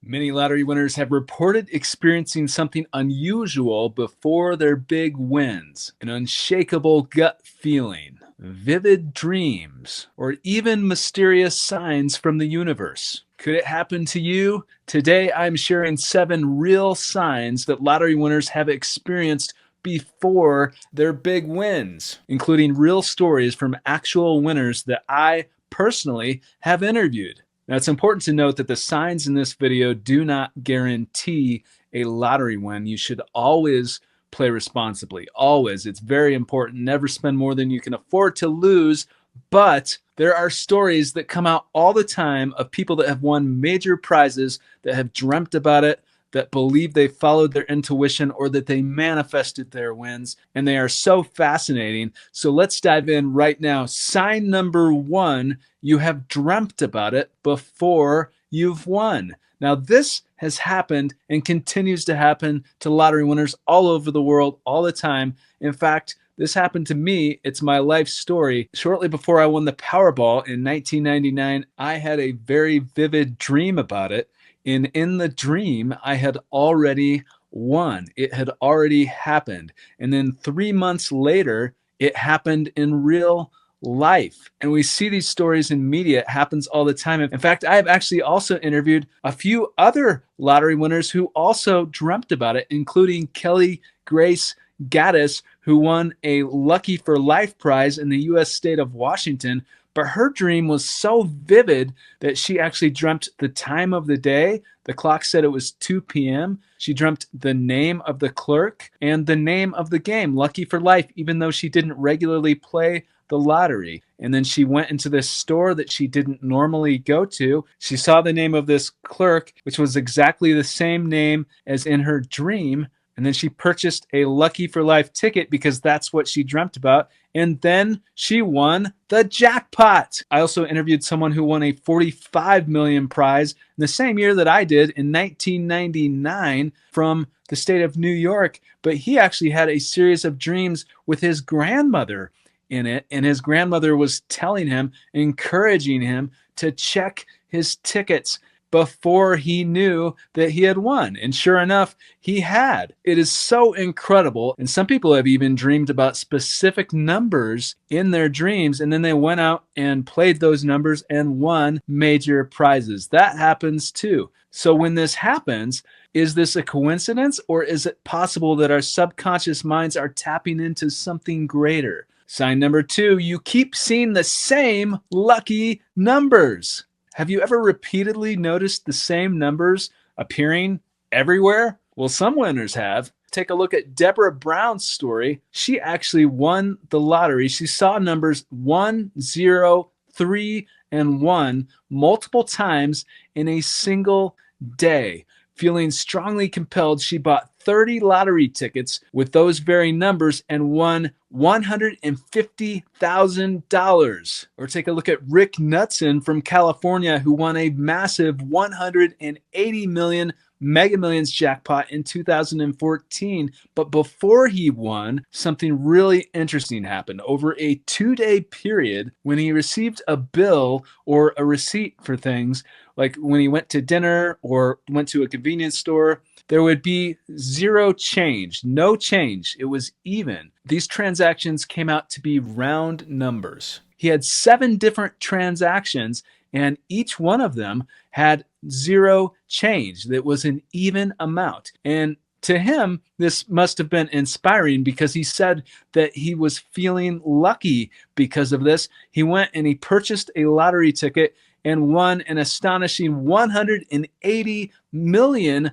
Many lottery winners have reported experiencing something unusual before their big wins. An unshakable gut feeling, vivid dreams, or even mysterious signs from the universe. Could it happen to you? Today, I'm sharing 7 real signs that lottery winners have experienced before their big wins, including real stories from actual winners that I personally have interviewed. Now, it's important to note that the signs in this video do not guarantee a lottery win. You should always play responsibly. Always. It's very important. Never spend more than you can afford to lose. But there are stories that come out all the time of people that have won major prizes, that have dreamt about it, that believe they followed their intuition or that they manifested their wins. And they are so fascinating. So let's dive in right now. Sign number 1, you have dreamt about it before you've won. Now, this has happened and continues to happen to lottery winners all over the world all the time. In fact, this happened to me. It's my life story. Shortly before I won the Powerball in 1999, I had a very vivid dream about it. And in the dream, I had already won. It had already happened. And then 3 months later, it happened in real life. And we see these stories in media. It happens all the time. In fact, I have actually also interviewed a few other lottery winners who also dreamt about it, including Kelly Grace Gaddis, who won a Lucky for Life prize in the U.S. state of Washington. But her dream was so vivid that she actually dreamt the time of the day. The clock said it was 2 p.m. She dreamt the name of the clerk and the name of the game, Lucky for Life, even though she didn't regularly play the lottery. And then she went into this store that she didn't normally go to. She saw the name of this clerk, which was exactly the same name as in her dream. And then she purchased a Lucky for Life ticket because that's what she dreamt about. And then she won the jackpot. I also interviewed someone who won a $45 million prize in the same year that I did in 1999 from the state of New York. But he actually had a series of dreams with his grandmother in it. And his grandmother was telling him, encouraging him to check his tickets before he knew that he had won. And sure enough, he had. It is so incredible. And some people have even dreamed about specific numbers in their dreams, and then they went out and played those numbers and won major prizes. That happens too. So when this happens, is this a coincidence, or is it possible that our subconscious minds are tapping into something greater? Sign number 2, you keep seeing the same lucky numbers. Have you ever repeatedly noticed the same numbers appearing everywhere? Well, some winners have. Take a look at Deborah Brown's story. She actually won the lottery. She saw numbers 1, 0, 3, and 1 multiple times in a single day. Feeling strongly compelled, she bought 30 lottery tickets with those very numbers and won $150,000. Or take a look at Rick Knutson from California, who won a massive 180 million Mega Millions jackpot in 2014. But before he won, something really interesting happened. Over a 2-day period, when he received a bill or a receipt for things, like when he went to dinner or went to a convenience store, there would be zero change, no change. It was even. These transactions came out to be round numbers. He had 7 different transactions, and each one of them had zero change. That was an even amount. And to him, this must have been inspiring because he said that he was feeling lucky because of this. He went and he purchased a lottery ticket and won an astonishing $180 million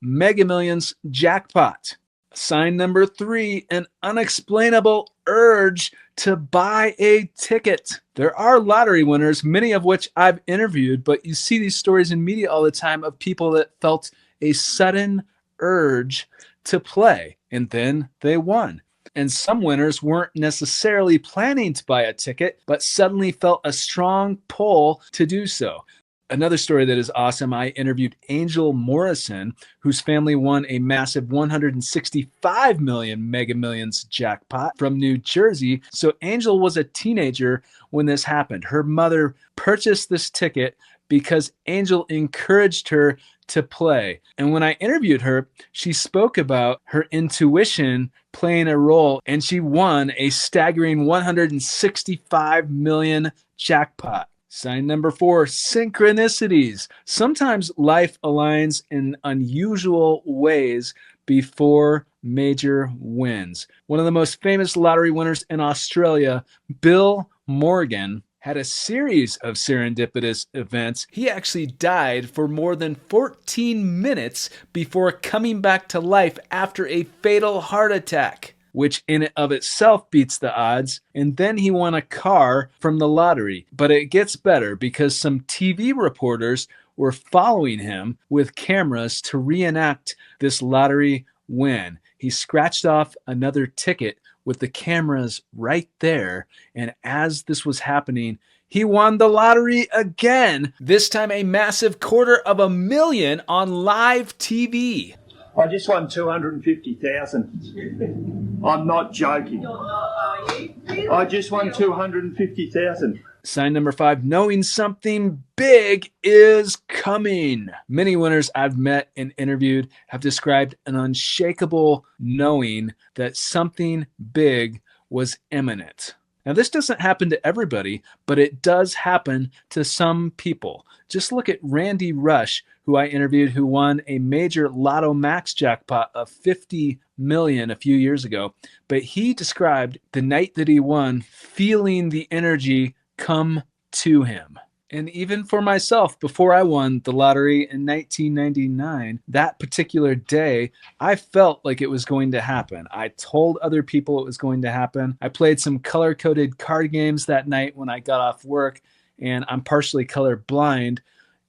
Mega Millions jackpot. Sign number 3, an unexplainable urge to buy a ticket. There are lottery winners, many of which I've interviewed, but you see these stories in media all the time of people that felt a sudden urge to play, and then they won. And some winners weren't necessarily planning to buy a ticket, but suddenly felt a strong pull to do so. Another story that is awesome, I interviewed Angel Morrison, whose family won a massive 165 million Mega Millions jackpot from New Jersey. So Angel was a teenager when this happened. Her mother purchased this ticket because Angel encouraged her to play. And when I interviewed her, she spoke about her intuition playing a role, and she won a staggering 165 million jackpot. Sign number 4, synchronicities. Sometimes life aligns in unusual ways before major wins. One of the most famous lottery winners in Australia, Bill Morgan, had a series of serendipitous events. He actually died for more than 14 minutes before coming back to life after a fatal heart attack, which in and of itself beats the odds. And then he won a car from the lottery. But it gets better because some TV reporters were following him with cameras to reenact this lottery win. He scratched off another ticket with the cameras right there. And as this was happening, he won the lottery again, this time a massive $250,000 on live TV. I just won 250,000. I'm not joking. You're not, are you? Really? I just won 250,000. Sign number 5, knowing something big is coming. Many winners I've met and interviewed have described an unshakable knowing that something big was imminent. Now, this doesn't happen to everybody, but it does happen to some people. Just look at Randy Rush, who I interviewed, who won a major Lotto Max jackpot of $50 million a few years ago. But he described the night that he won, feeling the energy come to him. And even for myself, before I won the lottery in 1999, that particular day, I felt like it was going to happen. I told other people it was going to happen. I played some color-coded card games that night when I got off work, and I'm partially colorblind,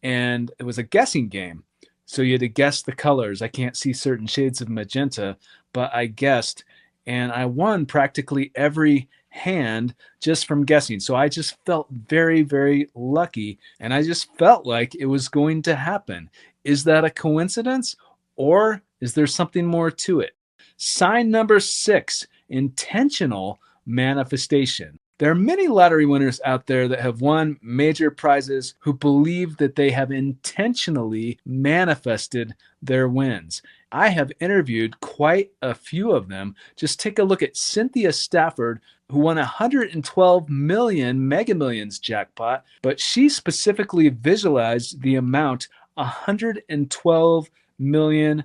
and it was a guessing game. So you had to guess the colors. I can't see certain shades of magenta, but I guessed, and I won practically every hand just from guessing. So I just felt very, very lucky, and I just felt like it was going to happen. Is that a coincidence, or is there something more to it? Sign number 6, intentional manifestation. There are many lottery winners out there that have won major prizes who believe that they have intentionally manifested their wins. I have interviewed quite a few of them. Just take a look at Cynthia Stafford, who won 112 million Mega Millions jackpot, but she specifically visualized the amount $112 million.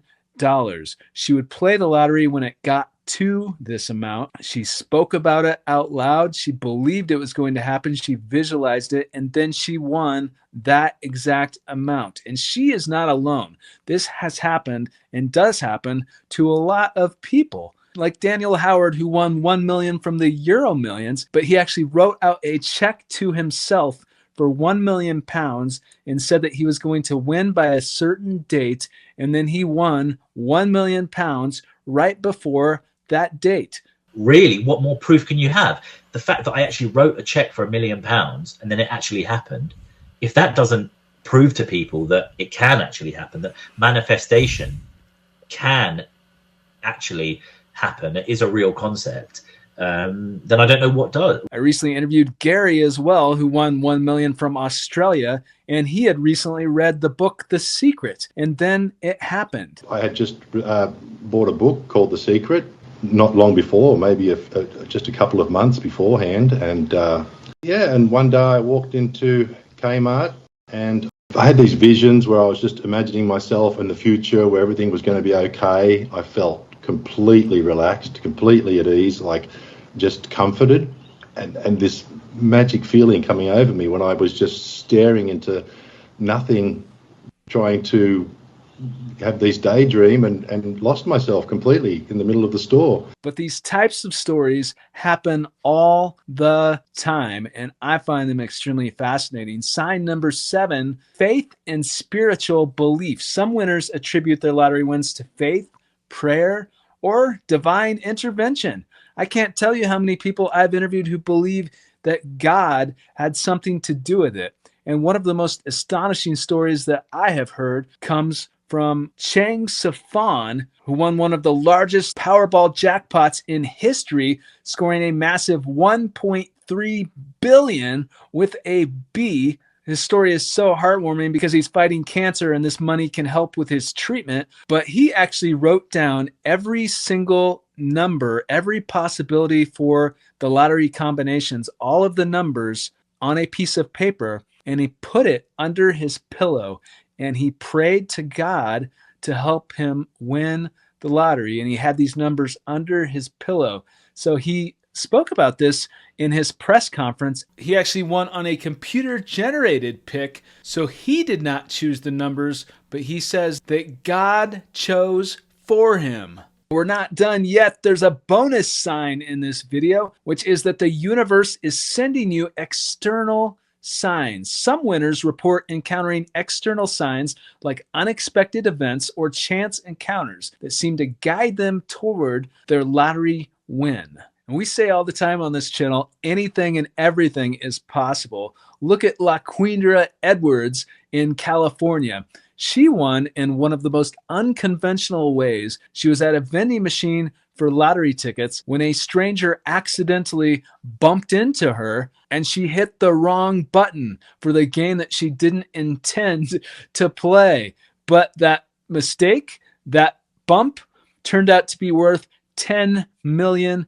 She would play the lottery when it got to this amount. She spoke about it out loud. She believed it was going to happen. She visualized it, and then she won that exact amount. And she is not alone. This has happened and does happen to a lot of people. Like Daniel Howard, who won 1 million from the Euro Millions, but he actually wrote out a check to himself for £1 million and said that he was going to win by a certain date, and then he won £1 million right before that date. Really, what more proof can you have? The fact that I actually wrote a check for £1 million and then it actually happened, if that doesn't prove to people that it can actually happen, that manifestation can actually happen, it is a real concept, then I don't know what does. I recently interviewed Gary as well, who won 1 million from Australia, and he had recently read the book The Secret, and then it happened. I had just bought a book called The Secret not long before, maybe just a couple of months beforehand, and and one day I walked into Kmart and I had these visions where I was just imagining myself in the future where everything was going to be okay. I felt completely relaxed, completely at ease, like just comforted, and this magic feeling coming over me when I was just staring into nothing, trying to have these daydream and lost myself completely in the middle of the store. But these types of stories happen all the time, and I find them extremely fascinating. Sign number 7, faith and spiritual belief. Some winners attribute their lottery wins to faith, prayer, or divine intervention. I can't tell you how many people I've interviewed who believe that God had something to do with it. And one of the most astonishing stories that I have heard comes from Chang Sifan, who won one of the largest Powerball jackpots in history, scoring a massive $1.3 billion with a B His story is so heartwarming because he's fighting cancer and this money can help with his treatment. But he actually wrote down every single number, every possibility for the lottery combinations, all of the numbers on a piece of paper, and he put it under his pillow and he prayed to God to help him win the lottery. And he had these numbers under his pillow. So he spoke about this in his press conference. He actually won on a computer generated pick. So he did not choose the numbers, but he says that God chose for him. We're not done yet. There's a bonus sign in this video, which is that the universe is sending you external signs. Some winners report encountering external signs like unexpected events or chance encounters that seem to guide them toward their lottery win. And we say all the time on this channel, anything and everything is possible. Look at LaQuindra Edwards in California. She won in one of the most unconventional ways. She was at a vending machine for lottery tickets when a stranger accidentally bumped into her and she hit the wrong button for the game that she didn't intend to play. But that mistake, that bump, turned out to be worth $10 million.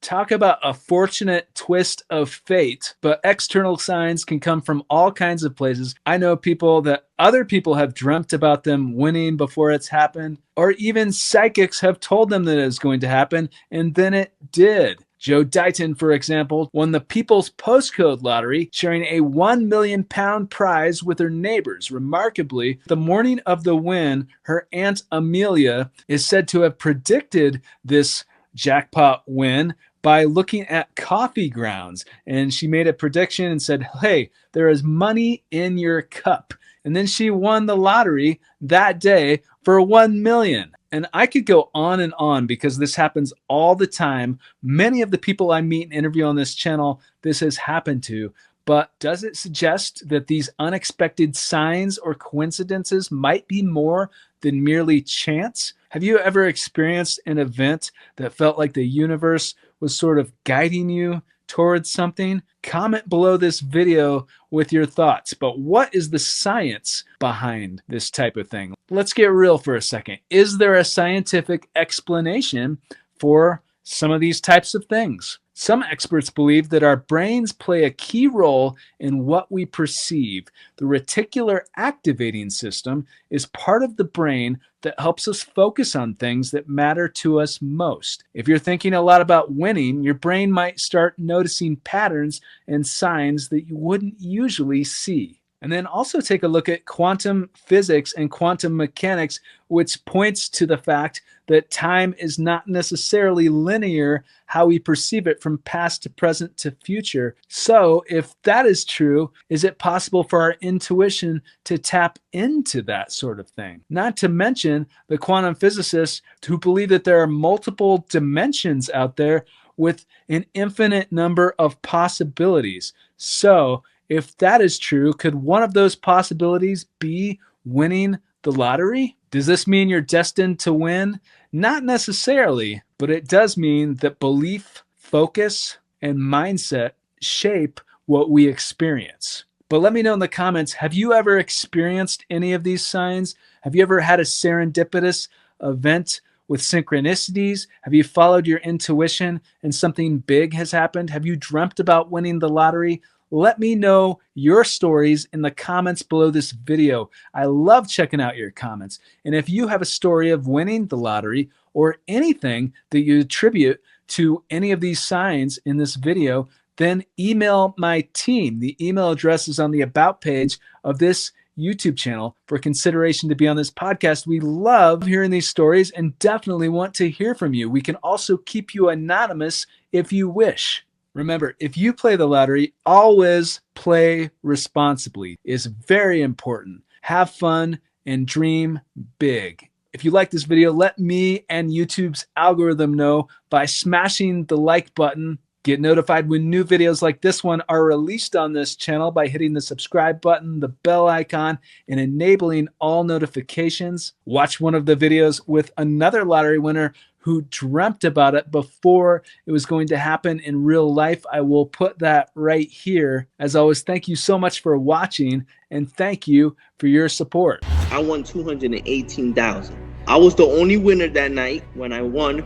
Talk about a fortunate twist of fate. But external signs can come from all kinds of places. I know people that other people have dreamt about them winning before it's happened, or even psychics have told them that it's going to happen, and then it did. Joe Dighton, for example, won the People's Postcode Lottery, sharing a £1 million prize with her neighbors. Remarkably, the morning of the win, her Aunt Amelia is said to have predicted this jackpot win by looking at coffee grounds. And she made a prediction and said, hey, there is money in your cup. And then she won the lottery that day for $1 million. And I could go on and on because this happens all the time. Many of the people I meet and interview on this channel, this has happened to. But does it suggest that these unexpected signs or coincidences might be more than merely chance? Have you ever experienced an event that felt like the universe was sort of guiding you towards something? Comment below this video with your thoughts. But what is the science behind this type of thing? Let's get real for a second. Is there a scientific explanation for some of these types of things? Some experts believe that our brains play a key role in what we perceive. The reticular activating system is part of the brain that helps us focus on things that matter to us most. If you're thinking a lot about winning, your brain might start noticing patterns and signs that you wouldn't usually see. And then also take a look at quantum physics and quantum mechanics, which points to the fact that time is not necessarily linear, how we perceive it from past to present to future. So if that is true, is it possible for our intuition to tap into that sort of thing? Not to mention the quantum physicists who believe that there are multiple dimensions out there with an infinite number of possibilities. So if that is true, could one of those possibilities be winning the lottery? Does this mean you're destined to win? Not necessarily, but it does mean that belief, focus, and mindset shape what we experience. But let me know in the comments, have you ever experienced any of these signs? Have you ever had a serendipitous event with synchronicities? Have you followed your intuition and something big has happened? Have you dreamt about winning the lottery? Let me know your stories in the comments below this video. I love checking out your comments. And if you have a story of winning the lottery or anything that you attribute to any of these signs in this video, then email my team. The email address is on the About page of this YouTube channel for consideration to be on this podcast. We love hearing these stories and definitely want to hear from you. We can also keep you anonymous if you wish. Remember, if you play the lottery, always play responsibly. It's very important. Have fun and dream big. If you like this video, let me and YouTube's algorithm know by smashing the like button. Get notified when new videos like this one are released on this channel by hitting the subscribe button, the bell icon, and enabling all notifications. Watch one of the videos with another lottery winner who dreamt about it before it was going to happen in real life. I will put that right here. As always, thank you so much for watching, and thank you for your support. I won $218,000. I was the only winner that night when I won.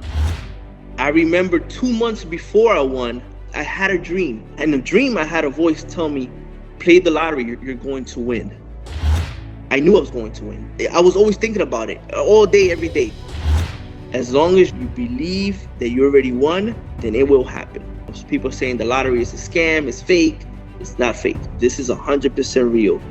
I remember 2 months before I won, I had a dream. And the dream, I had a voice tell me, play the lottery, you're going to win. I knew I was going to win. I was always thinking about it all day, every day. As long as you believe that you already won, then it will happen. People saying the lottery is a scam, it's fake. It's not fake. This is 100% real.